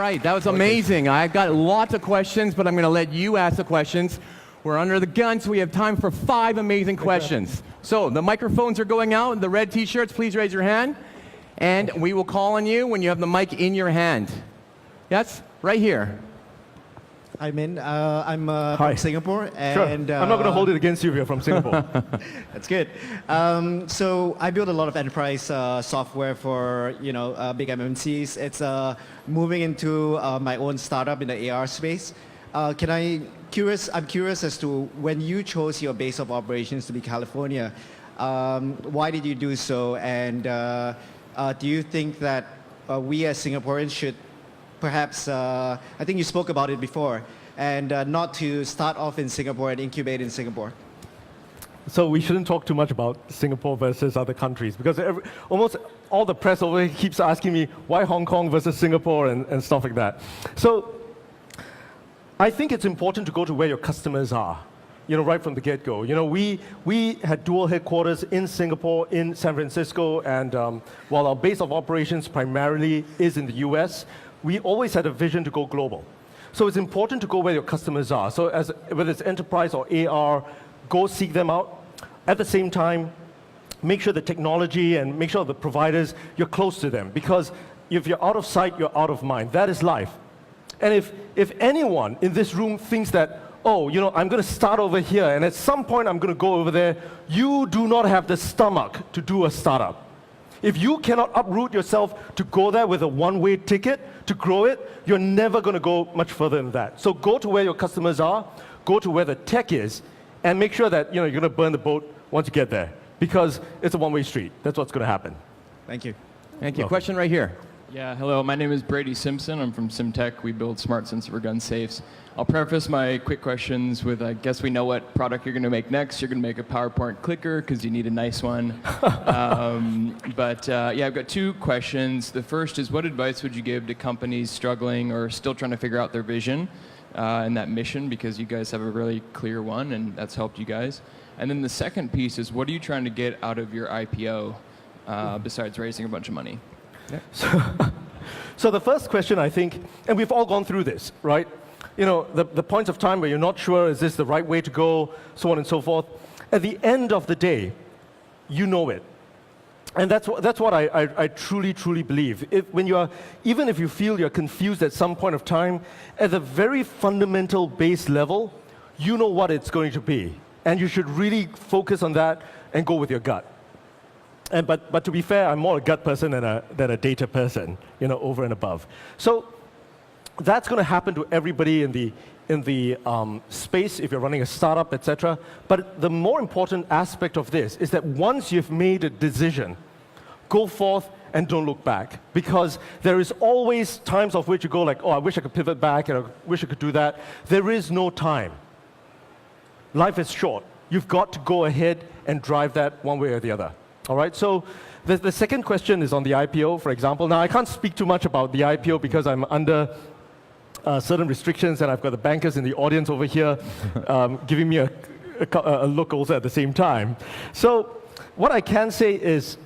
right, that was amazing. I've got lots of questions, but I'm going to let you ask the questions. We're under the gun, so we have time for 5 amazing questions. So the microphones are going out. The red T-shirts, please raise your hand. And we will call on you when you have the mic in your hand. Yes, right here. Hi, Min. I'm from Singapore. And, sure. I'm not going to hold it against you if you're from Singapore. That's good. So I build a lot of enterprise software for big MNCs. It's moving into my own startup in the AR space. I'm curious as to when you chose your base of operations to be California, why did you do so? And do you think that we as Singaporeans should perhaps, I think you spoke about it before, and not to start off in Singapore and incubate in Singapore? So we shouldn't talk too much about Singapore versus other countries, because almost all the press over here keeps asking me, why Hong Kong versus Singapore and stuff like that. So I think it's important to go to where your customers are, right from the get-go. We had dual headquarters in Singapore, in San Francisco, and while our base of operations primarily is in the US, we always had a vision to go global. So it's important to go where your customers are. So whether it's enterprise or AR, go seek them out. At the same time, make sure the technology and make sure the providers, you're close to them. Because if you're out of sight, you're out of mind. That is life. And if anyone in this room thinks that, oh, I'm going to start over here, and at some point I'm going to go over there, you do not have the stomach to do a startup. If you cannot uproot yourself to go there with a one-way ticket to grow it, you're never going to go much further than that. So go to where your customers are, go to where the tech is, and make sure that you're going to burn the boat once you get there, because it's a one-way street. That's what's going to happen. Thank you. Thank you. Question right here. Yeah, hello. My name is Brady Simpson. I'm from SimTech. We build smart sensor for gun safes. I'll preface my quick questions with, I guess we know what product you're going to make next. You're going to make a PowerPoint clicker because you need a nice one. Yeah, I've got 2 questions. The first is, what advice would you give to companies struggling or still trying to figure out their vision and that mission, because you guys have a really clear one and that's helped you guys. And then the second piece is, what are you trying to get out of your IPO besides raising a bunch of money? Yeah. So the first question, I think, and we've all gone through this, right? The points of time where you're not sure, is this the right way to go, so on and so forth. At the end of the day, you know it. And that's what I truly, truly believe. Even if you feel you're confused at some point of time, at the very fundamental base level, you know what it's going to be. And you should really focus on that and go with your gut. But to be fair, I'm more a gut person than a data person, over and above. So that's going to happen to everybody in the space if you're running a startup, etc. But the more important aspect of this is that once you've made a decision, go forth and don't look back, because there is always times of which you go like, oh, I wish I could pivot back, and I wish I could do that. There is no time. Life is short. You've got to go ahead and drive that one way or the other. All right, so the second question is on the IPO, for example. Now, I can't speak too much about the IPO because I'm under certain restrictions, and I've got the bankers in the audience over here giving me a look also at the same time. So what I can say is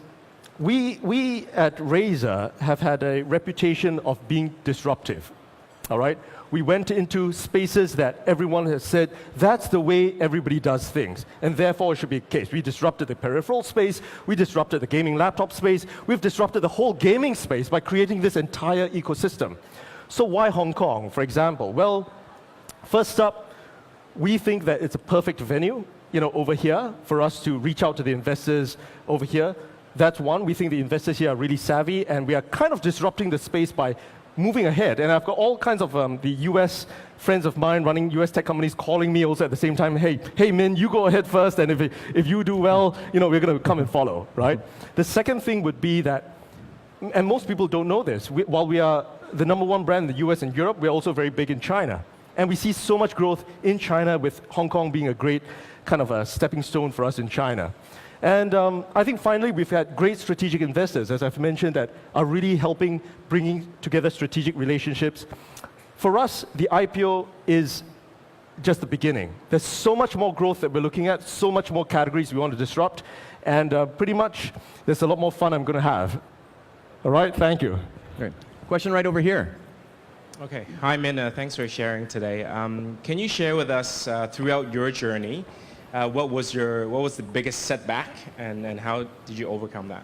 we at Razer have had a reputation of being disruptive. All right? We went into spaces that everyone has said, that's the way everybody does things, and therefore it should be the case. We disrupted the peripheral space, we disrupted the gaming laptop space, we've disrupted the whole gaming space by creating this entire ecosystem. So why Hong Kong, for example? Well, first up, we think that it's a perfect venue, over here, for us to reach out to the investors over here. That's one. We think the investors here are really savvy, and we are kind of disrupting the space by moving ahead. And I've got all kinds of the US friends of mine running US tech companies calling me also at the same time, hey Min, you go ahead first, and if you do well, we're going to come and follow, right? The second thing would be that, and most people don't know this, while we are the #1 brand in the US and Europe, we're also very big in China. And we see so much growth in China, with Hong Kong being a great kind of a stepping stone for us in China. And I think finally we've had great strategic investors, as I've mentioned, that are really helping bringing together strategic relationships. For us, the IPO is just the beginning. There's so much more growth that we're looking at, so much more categories we want to disrupt, and pretty much there's a lot more fun I'm going to have. All right, thank you. Great. Question right over here. Okay. Hi, Min. Thanks for sharing today. Can you share with us throughout your journey, what was the biggest setback, and how did you overcome that?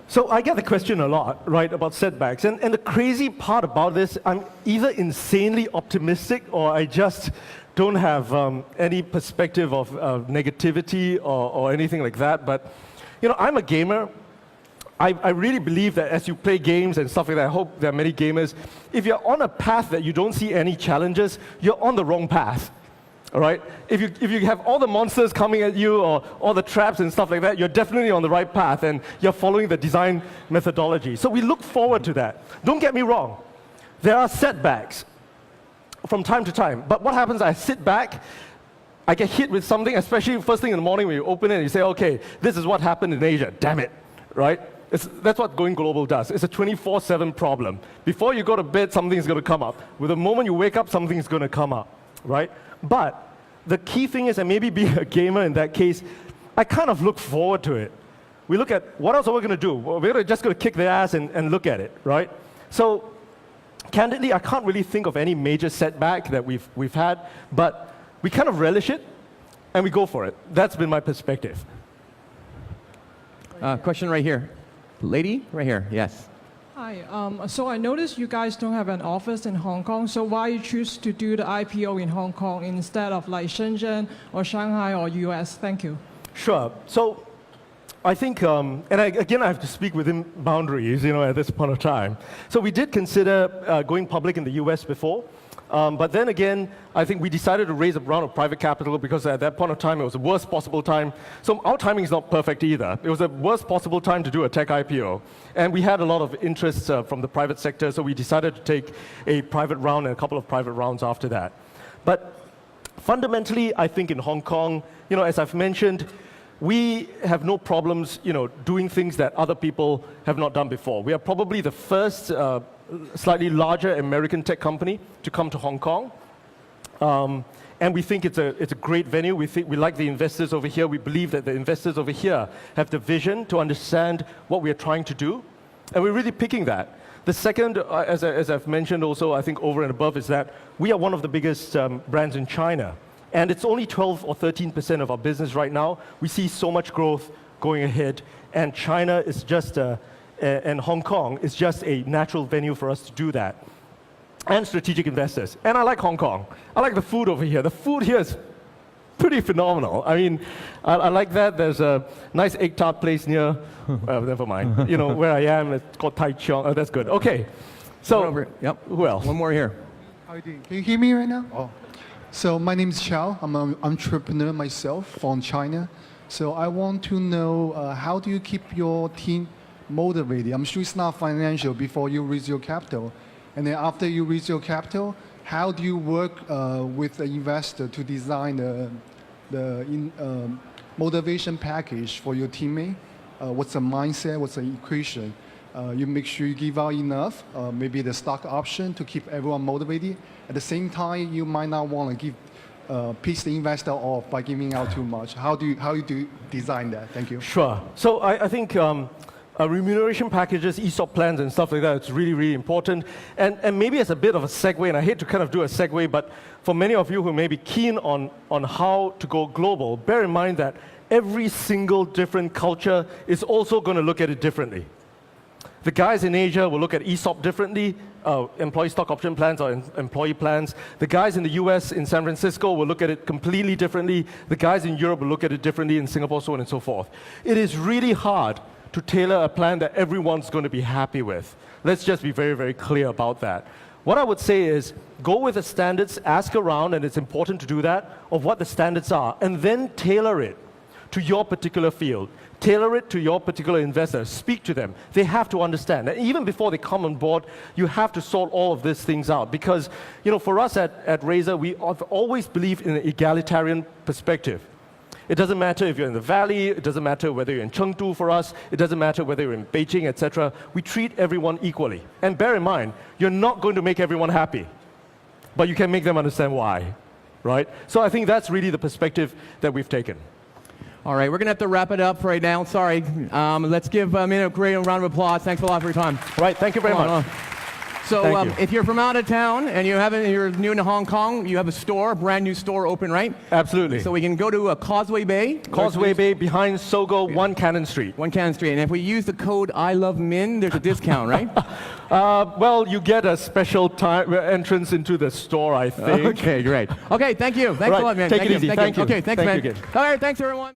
So I get the question a lot, right, about setbacks. And the crazy part about this, I'm either insanely optimistic or I just don't have any perspective of negativity or anything like that. But, you know, I'm a gamer. I really believe that as you play games and stuff like that, I hope there are many gamers, if you're on a path that you don't see any challenges, you're on the wrong path. All right? If you have all the monsters coming at you or all the traps and stuff like that, you're definitely on the right path and you're following the design methodology. So we look forward to that. Don't get me wrong. There are setbacks from time to time. But what happens, I sit back, I get hit with something, especially first thing in the morning when you open it and you say, okay, this is what happened in Asia. Damn it. Right? That's what going global does. It's a 24/7 problem. Before you go to bed, something's going to come up. With the moment you wake up, something's going to come up. Right? But the key thing is, and maybe being a gamer in that case, I kind of look forward to it. We look at what else are we going to do? Well, we're just going to kick their ass and look at it, right? So, candidly, I can't really think of any major setback that we've had, but we kind of relish it and we go for it. That's been my perspective. Question right here. Lady, right here. Yes. Hi. So I noticed you guys don't have an office in Hong Kong. So why you choose to do the IPO in Hong Kong instead of like Shenzhen or Shanghai or US? Thank you. Sure. So I think, again, I have to speak within boundaries, you know, at this point of time. So we did consider going public in the US before. But then again, I think we decided to raise a round of private capital because at that point of time, it was the worst possible time. So our timing is not perfect either. It was the worst possible time to do a tech IPO. And we had a lot of interest from the private sector, so we decided to take a private round and a couple of private rounds after that. But fundamentally, I think in Hong Kong, you know, as I've mentioned, we have no problems, you know, doing things that other people have not done before. We are probably the first slightly larger American tech company to come to Hong Kong. And we think it's a great venue. We like the investors over here. We believe that the investors over here have the vision to understand what we are trying to do. And we're really picking that. The second, as I've mentioned also, I think over and above, is that we are one of the biggest brands in China. And it's only 12 or 13% of our business right now. We see so much growth going ahead. And China is just and Hong Kong is just a natural venue for us to do that. And strategic investors. And I like Hong Kong. I like the food over here. The food here is pretty phenomenal. I mean, I like that. There's a nice egg tart place near, never mind, you know, where I am. It's called Tai Chiong. Oh, that's good. Okay. So, Yep. who else? One more here. How are you doing? Can you hear me right now? Oh. So my name is Xiao. I'm an entrepreneur myself from China. So I want to know how do you keep your team motivated? I'm sure it's not financial before you raise your capital. And then after you raise your capital, how do you work with the investor to design the motivation package for your teammate? What's the mindset? What's the equation? You make sure you give out enough, maybe the stock option to keep everyone motivated. At the same time, you might not want to piss the investor off by giving out too much. How do you design that? Thank you. Sure. So I think remuneration packages, ESOP plans and stuff like that, it's really, really important. And maybe as a bit of a segue, and I hate to kind of do a segue, but for many of you who may be keen on how to go global, bear in mind that every single different culture is also going to look at it differently. The guys in Asia will look at ESOP differently, employee stock option plans or employee plans. The guys in the US, in San Francisco, will look at it completely differently. The guys in Europe will look at it differently, in Singapore, so on and so forth. It is really hard to tailor a plan that everyone's going to be happy with. Let's just be very, very clear about that. What I would say is, go with the standards, ask around, and it's important to do that, of what the standards are, and then tailor it to your particular field. Tailor it to your particular investor. Speak to them. They have to understand. And even before they come on board, you have to sort all of these things out. Because, you know, for us at Razer, we have always believed in an egalitarian perspective. It doesn't matter if you're in the valley. It doesn't matter whether you're in Chengdu for us. It doesn't matter whether you're in Beijing, etc. We treat everyone equally. And bear in mind, you're not going to make everyone happy. But you can make them understand why. Right? So I think that's really the perspective that we've taken. All right, we're going to have to wrap it up right now. Sorry. Let's give Min a great round of applause. Thanks a lot for your time. Right, thank you very much. So Thank you. if you're from out of town and you're new to Hong Kong, you have a store, a brand new store open, right? Absolutely. So we can go to Causeway Bay. Causeway Bay behind Sogo, 1 Cannon Street. 1 Cannon Street. And if we use the code I love Min, there's a discount, right? Well, you get a special entrance into the store, I think. Okay, great. Okay, thank you. Thanks Right, a lot, man. take Thank it you. easy. Thank Thank you. you. Okay, thanks, Thank man. you again. All right, thanks, everyone.